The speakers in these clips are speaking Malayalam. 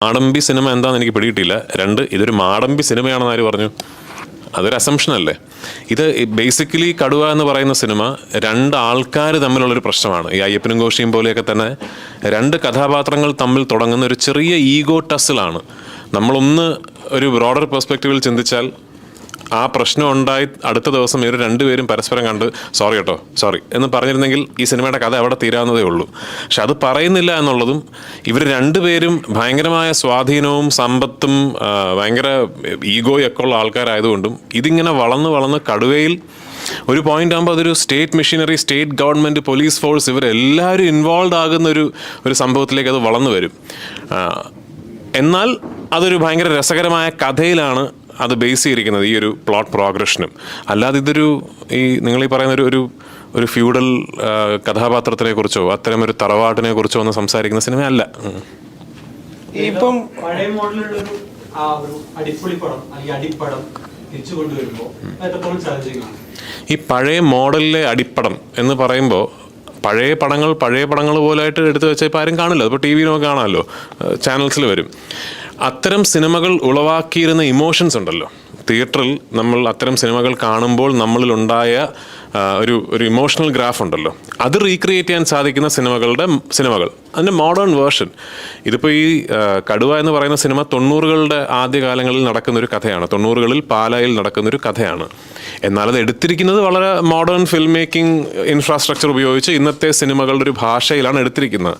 മാടമ്പി സിനിമ എന്താണെന്ന് എനിക്ക് പിടിയിട്ടില്ല. രണ്ട്, ഇതൊരു മാടമ്പി സിനിമയാണെന്ന് ആര് പറഞ്ഞു? അതൊരു അസംഷൻ അല്ലേ? ഇത് ബേസിക്കലി കടുവ എന്ന് പറയുന്ന സിനിമ രണ്ട് ആൾക്കാർ തമ്മിലുള്ളൊരു പ്രശ്നമാണ്. ഈ അയ്യപ്പനും കോശിയും പോലെയൊക്കെ തന്നെ രണ്ട് കഥാപാത്രങ്ങൾ തമ്മിൽ തുടങ്ങുന്ന ഒരു ചെറിയ ഈഗോ ടസിലാണ്. നമ്മളൊന്ന് ഒരു ബ്രോഡർ പെർസ്പെക്റ്റീവിൽ ചിന്തിച്ചാൽ ആ പ്രശ്നം ഉണ്ടായി അടുത്ത ദിവസം ഇവർ രണ്ടുപേരും പരസ്പരം കണ്ട് സോറി എന്ന് പറഞ്ഞിരുന്നെങ്കിൽ ഈ സിനിമയുടെ കഥ അവിടെ തീരാവുന്നതേ ഉള്ളൂ. പക്ഷെ അത് പറയുന്നില്ല എന്നുള്ളതും, ഇവർ രണ്ടുപേരും ഭയങ്കരമായ സ്വാധീനവും സമ്പത്തും ഭയങ്കര ഈഗോയൊക്കെ ഉള്ള ആൾക്കാരായതുകൊണ്ടും ഇതിങ്ങനെ വളർന്ന് കടുവയിൽ ഒരു പോയിന്റ് ആകുമ്പോൾ അതൊരു state machinery, state government, police force, ഇവരെല്ലാവരും ഇൻവോൾവ് ആകുന്ന ഒരു സംഭവത്തിലേക്ക് അത് വളർന്നു വരും. എന്നാൽ അതൊരു ഭയങ്കര രസകരമായ കഥയിലാണ് അത് ബേസ് ചെയ്തിരിക്കുന്നത്, ഈ ഒരു പ്ലോട്ട് പ്രോഗ്രഷനും. അല്ലാതെ ഇതൊരു നിങ്ങൾ പറയുന്ന ഒരു ഫ്യൂഡൽ കഥാപാത്രത്തിനെ കുറിച്ചോ അത്തരമൊരു തറവാട്ടിനെ കുറിച്ചോ ഒന്നും സംസാരിക്കുന്ന സിനിമയല്ല. ഇപ്പം പഴയ മോഡലുള്ളൊരു അടിപ്പൊളി പടം അല്ലെങ്കിൽ അടിപ്പടം തിരിച്ചു കൊണ്ടുവരുമ്പോൾ ഈ പഴയ മോഡലിലെ അടിപ്പടം എന്ന് പറയുമ്പോൾ പഴയ പടങ്ങൾ പോലായിട്ട് എടുത്തു വെച്ചാൽ ഇപ്പോൾ ആരും കാണില്ല. അതിപ്പോൾ ടി വിയിലൊക്കെ കാണാമല്ലോ, ചാനൽസിൽ വരും. അത്തരം സിനിമകൾ ഉളവാക്കിയിരുന്ന ഇമോഷൻസ് ഉണ്ടല്ലോ, തിയേറ്ററിൽ നമ്മൾ അത്തരം സിനിമകൾ കാണുമ്പോൾ നമ്മളിലുണ്ടായ ഒരു ഇമോഷണൽ ഗ്രാഫ് ഉണ്ടല്ലോ, അത് റീക്രിയേറ്റ് ചെയ്യാൻ സാധിക്കുന്ന സിനിമകൾ അതിൻ്റെ മോഡേൺ വേർഷൻ. ഇതിപ്പോൾ ഈ കടുവ എന്ന് പറയുന്ന സിനിമ 90കളുടെ ആദ്യകാലങ്ങളിൽ നടക്കുന്നൊരു കഥയാണ്, 90കളിൽ പാലായിൽ നടക്കുന്നൊരു കഥയാണ്. എന്നാൽ അത് എടുത്തിരിക്കുന്നത് വളരെ മോഡേൺ ഫിൽം മേക്കിംഗ് ഇൻഫ്രാസ്ട്രക്ചർ ഉപയോഗിച്ച് ഇന്നത്തെ സിനിമകളുടെ ഒരു ഭാഷയിലാണ് എടുത്തിരിക്കുന്നത്.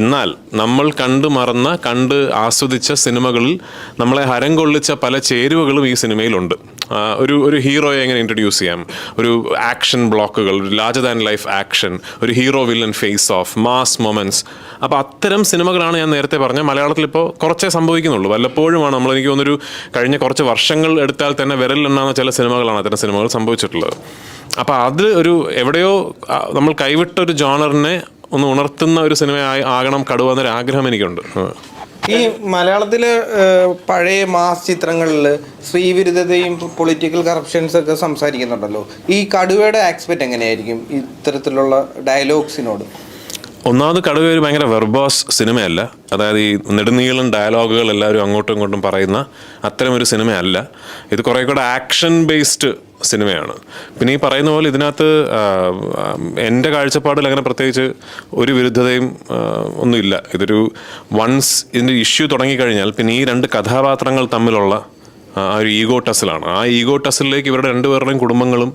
എന്നാൽ നമ്മൾ കണ്ട് ആസ്വദിച്ച സിനിമകളിൽ നമ്മളെ ഹരം കൊള്ളിച്ച പല ചേരുവകളും ഈ സിനിമയിലുണ്ട്. ഒരു ഹീറോയെ എങ്ങനെ ഇൻട്രൊഡ്യൂസ് ചെയ്യാം, ഒരു ആക്ഷൻ ബ്ലോക്കുകൾ, ഒരു ലാർജർ ദാൻ ലൈഫ് ആക്ഷൻ, ഒരു hero villain face off, mass moments. അപ്പോൾ അത്തരം സിനിമകളാണ് ഞാൻ നേരത്തെ പറഞ്ഞ മലയാളത്തിൽ ഇപ്പോൾ കുറച്ചേ സംഭവിക്കുന്നുള്ളൂ. വല്ലപ്പോഴുമാണ് നമ്മൾ, എനിക്ക് തോന്നുന്നൊരു കഴിഞ്ഞ കുറച്ച് വർഷങ്ങൾ എടുത്താൽ തന്നെ വിരലിലെണ്ണാവുന്ന ചില സിനിമകളാണ് അത്തരം സിനിമകൾ സംഭവിച്ചിട്ടുള്ളത്. അപ്പോൾ അത് എവിടെയോ നമ്മൾ കൈവിട്ട ഒരു ജോണറിനെ ഒന്ന് ഉണർത്തുന്ന ഒരു സിനിമയായി ആകണം കടുവ എന്നൊരു ആഗ്രഹം എനിക്കുണ്ട്. ഈ മലയാളത്തിലെ പഴയ മാസ് ചിത്രങ്ങളിൽ സ്ത്രീവിരുദ്ധതയും പൊളിറ്റിക്കൽ കറപ്ഷൻസ് ഒക്കെ സംസാരിക്കുന്നുണ്ടല്ലോ, ഈ കടുവയുടെ ആസ്പെക്ട് എങ്ങനെയായിരിക്കും ഇത്തരത്തിലുള്ള ഡയലോഗ്സിനോട്? ഒന്നാമത് കടുവ ഒരു ഭയങ്കര വെർബോസ് സിനിമയല്ല. അതായത് ഈ നെടുനീളം ഡയലോഗുകൾ എല്ലാവരും അങ്ങോട്ടും ഇങ്ങോട്ടും പറയുന്ന അത്തരമൊരു സിനിമയല്ല. ഇത് കുറേ കൂടെ ആക്ഷൻ ബേസ്ഡ് സിനിമയാണ്. പിന്നെ ഈ പറയുന്ന പോലെ ഇതിനകത്ത് എൻ്റെ കാഴ്ചപ്പാടിൽ അങ്ങനെ പ്രത്യേകിച്ച് ഒരു വിരുദ്ധതയും ഒന്നുമില്ല. ഇതൊരു വൺസ് ഇതിൻ്റെ ഇഷ്യൂ തുടങ്ങിക്കഴിഞ്ഞാൽ പിന്നെ ഈ രണ്ട് കഥാപാത്രങ്ങൾ തമ്മിലുള്ള ആ ഒരു ഈഗോ ടസിലാണ്. ആ ഈഗോ ടസിലേക്ക് ഇവരുടെ രണ്ടുപേരുടെയും കുടുംബങ്ങളും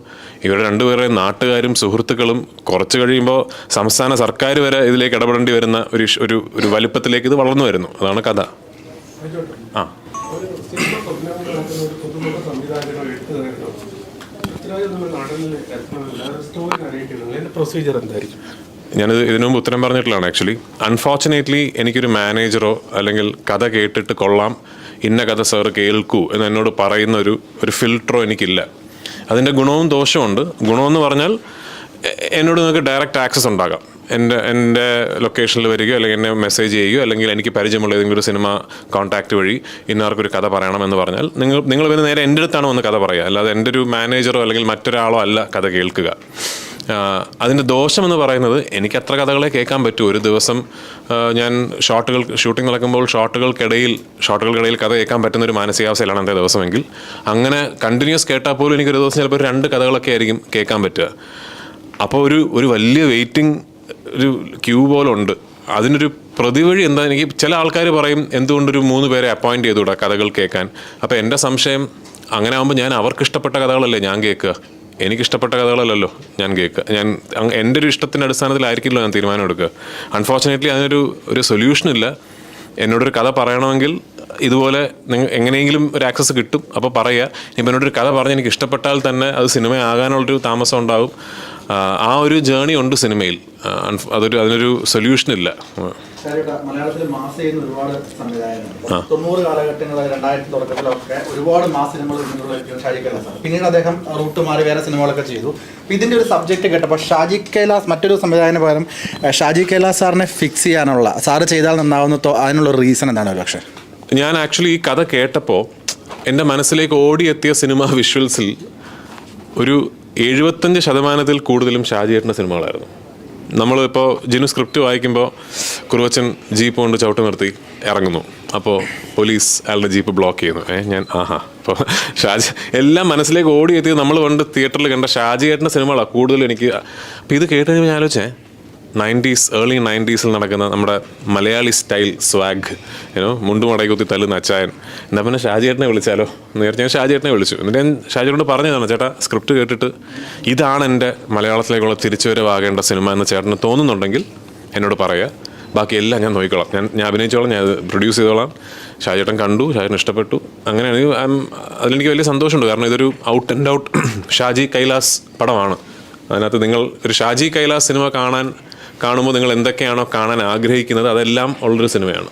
ഇവരുടെ രണ്ടുപേരുടെയും നാട്ടുകാരും സുഹൃത്തുക്കളും കുറച്ച് കഴിയുമ്പോൾ സംസ്ഥാന സർക്കാർ വരെ ഇതിലേക്ക് ഇടപെടേണ്ടി വരുന്ന ഒരു വലിപ്പത്തിലേക്ക് ഇത് വളർന്നു വരുന്നു. അതാണ് കഥ. ഞാനിത് ഇതിനു മുമ്പ് ഉത്തരം പറഞ്ഞിട്ടുള്ളതാണ്. ആക്ച്വലി അൺഫോർച്ചുനേറ്റ്ലി എനിക്കൊരു മാനേജറോ അല്ലെങ്കിൽ കഥ കേട്ടിട്ട് കൊള്ളാം, ഇന്ന കഥ സാർ കേൾക്കൂ എന്ന് എന്നോട് പറയുന്ന ഒരു ഫിൽട്ടറോ എനിക്കില്ല. അതിൻ്റെ ഗുണവും ദോഷമുണ്ട്. ഗുണമെന്ന് പറഞ്ഞാൽ എന്നോട് നിങ്ങൾക്ക് ഡയറക്റ്റ് ആക്സസ് ഉണ്ടാകാം. എൻ്റെ ലൊക്കേഷനിൽ വരികയോ അല്ലെങ്കിൽ എന്നെ മെസ്സേജ് ചെയ്യുകയോ അല്ലെങ്കിൽ എനിക്ക് പരിചയമുള്ള ഏതെങ്കിലും ഒരു സിനിമ കോൺടാക്റ്റ് വഴി ഇന്നാർക്കൊരു കഥ പറയണമെന്ന് പറഞ്ഞാൽ നിങ്ങൾ പിന്നെ നേരെ എൻ്റെ അടുത്താണ് വന്ന് കഥ പറയുക, അല്ലാതെ എൻ്റെ ഒരു മാനേജറോ അല്ലെങ്കിൽ മറ്റൊരാളോ അല്ല കഥ കേൾക്കുക. അതിൻ്റെ ദോഷമെന്ന് പറയുന്നത് എനിക്ക് അത്ര കഥകളെ കേൾക്കാൻ പറ്റൂ. ഒരു ദിവസം ഞാൻ ഷൂട്ടിംഗ് നടക്കുമ്പോൾ ഷോട്ടുകൾക്കിടയിൽ കഥ കേൾക്കാൻ പറ്റുന്ന ഒരു മാനസികാവസ്ഥയിലാണ് എൻ്റെ ദിവസമെങ്കിൽ അങ്ങനെ കണ്ടിന്യൂസ് കേട്ടാൽ പോലും എനിക്കൊരു ദിവസം ചിലപ്പോൾ 2 കഥകളൊക്കെ ആയിരിക്കും കേൾക്കാൻ പറ്റുക. അപ്പോൾ ഒരു വലിയ വെയിറ്റിംഗ് ഒരു ക്യൂ പോലെ ഉണ്ട്. അതിനൊരു പ്രതിവഴി എന്താ, എനിക്ക് ചില ആൾക്കാർ പറയും എന്തുകൊണ്ടൊരു 3 പേരെ അപ്പോയിൻറ്റ് ചെയ്തുകൂടാ കഥകൾ കേൾക്കാൻ. അപ്പോൾ എൻ്റെ സംശയം, അങ്ങനെ ആകുമ്പോൾ ഞാൻ അവർക്കിഷ്ടപ്പെട്ട കഥകളല്ലേ ഞാൻ കേൾക്കുക, എനിക്കിഷ്ടപ്പെട്ട കഥകളല്ലല്ലോ ഞാൻ കേൾക്കുക. എൻ്റെ ഒരു ഇഷ്ടത്തിൻ്റെ അടിസ്ഥാനത്തിലായിരിക്കില്ലോ ഞാൻ തീരുമാനം എടുക്കുക. അൺഫോർച്ചുനേറ്റ്ലി അതിനൊരു സൊല്യൂഷനില്ല. എന്നോടൊരു കഥ പറയണമെങ്കിൽ ഇതുപോലെ എങ്ങനെയെങ്കിലും ഒരു ആക്സസ് കിട്ടും, അപ്പോൾ പറയുക. ഇപ്പം എന്നോടൊരു കഥ പറഞ്ഞ് എനിക്ക് ഇഷ്ടപ്പെട്ടാൽ തന്നെ അത് സിനിമയാകാനുള്ളൊരു താമസം ഉണ്ടാകും. ആ ഒരു ജേണി ഉണ്ട് സിനിമയിൽ. അതിനൊരു സൊല്യൂഷനില്ല. മലയാളത്തിൽ മാസ് ചെയ്യുന്ന ഒരുപാട് സംവിധായകരുണ്ട്. 90 കാലഘട്ടങ്ങളിൽ 2000 തുടക്കത്തിലൊക്കെ ഒരുപാട് മാസ് സിനിമകൾ ഷാജി കൈലാസ്. പിന്നീട് അദ്ദേഹം റൂട്ട് മാറി വേറെ സിനിമകളൊക്കെ ചെയ്തു. ഇതിൻ്റെ ഒരു സബ്ജക്റ്റ് കേട്ടപ്പോൾ ഷാജി കൈലാസ് മറ്റൊരു സംവിധായകന് പകരം ഷാജി കൈലാസ് സാറിനെ ഫിക്സ് ചെയ്യാനുള്ള, സാറ് ചെയ്താൽ നന്നാവുന്ന അതിനുള്ള റീസൺ എന്താണ്? ഒരു പക്ഷേ ഞാൻ ആക്ച്വലി ഈ കഥ കേട്ടപ്പോൾ എൻ്റെ മനസ്സിലേക്ക് ഓടിയെത്തിയ സിനിമ വിഷ്വൽസിൽ ഒരു 75% കൂടുതലും ഷാജിയേട്ടൻ്റെ സിനിമകളായിരുന്നു. നമ്മളിപ്പോൾ ജിനു സ്ക്രിപ്റ്റ് വായിക്കുമ്പോൾ കുറുവച്ചൻ ജീപ്പ് കൊണ്ട് ചവിട്ട് നിർത്തി ഇറങ്ങുന്നു. അപ്പോൾ പോലീസ് അയാളുടെ ജീപ്പ് ബ്ലോക്ക് ചെയ്യുന്നു. ഞാൻ അപ്പോൾ ഷാജി എല്ലാം മനസ്സിലേക്ക് ഓടിയെത്തിയത് നമ്മൾ പണ്ട് തിയേറ്ററിൽ കണ്ട ഷാജിയേട്ടൻ്റെ സിനിമകളാണ് കൂടുതൽ എനിക്ക്. അപ്പോൾ ഇത് കേട്ട് കഴിഞ്ഞാൽ ഞാൻ ആലോചിച്ചേ, ഏർലി 90s നടക്കുന്ന നമ്മുടെ മലയാളി സ്റ്റൈൽ സ്വാഗ്, മുണ്ടുമടക്കി കുത്തി തല്ലുന്ന അച്ചായൻ. എന്നാൽ പിന്നെ ഷാജിയേട്ടനെ വിളിച്ചാലോ നേരത്തെ ഞാൻ ഷാജിയേട്ടനെ വിളിച്ചു. എന്നിട്ട് ഞാൻ ഷാജിയോട് പറഞ്ഞതാണ്, ചേട്ടാ സ്ക്രിപ്റ്റ് കേട്ടിട്ട് ഇതാണ് എൻ്റെ മലയാളത്തിലേക്കുള്ള തിരിച്ചുവരവാകേണ്ട സിനിമ എന്ന് ചേട്ടന് തോന്നുന്നുണ്ടെങ്കിൽ എന്നോട് പറയുക, ബാക്കി എല്ലാം ഞാൻ നോക്കിക്കോളാം, ഞാൻ അഭിനയിച്ചോളാം, ഞാൻ അത് പ്രൊഡ്യൂസ് ചെയ്തോളാം. ഷാജിയേട്ടൻ കണ്ടു, ഷാജിന് ഇഷ്ടപ്പെട്ടു. അങ്ങനെയാണ് അതിലെനിക്ക് വലിയ സന്തോഷമുണ്ട്. കാരണം ഇതൊരു out and out Shaji Kailas പടമാണ്. അതിനകത്ത് നിങ്ങൾ ഒരു ഷാജി കൈലാസ് സിനിമ കാണുമ്പോൾ നിങ്ങൾ എന്തൊക്കെയാണോ കാണാൻ ആഗ്രഹിക്കുന്നത് അതെല്ലാം ഉള്ളൊരു സിനിമയാണ്.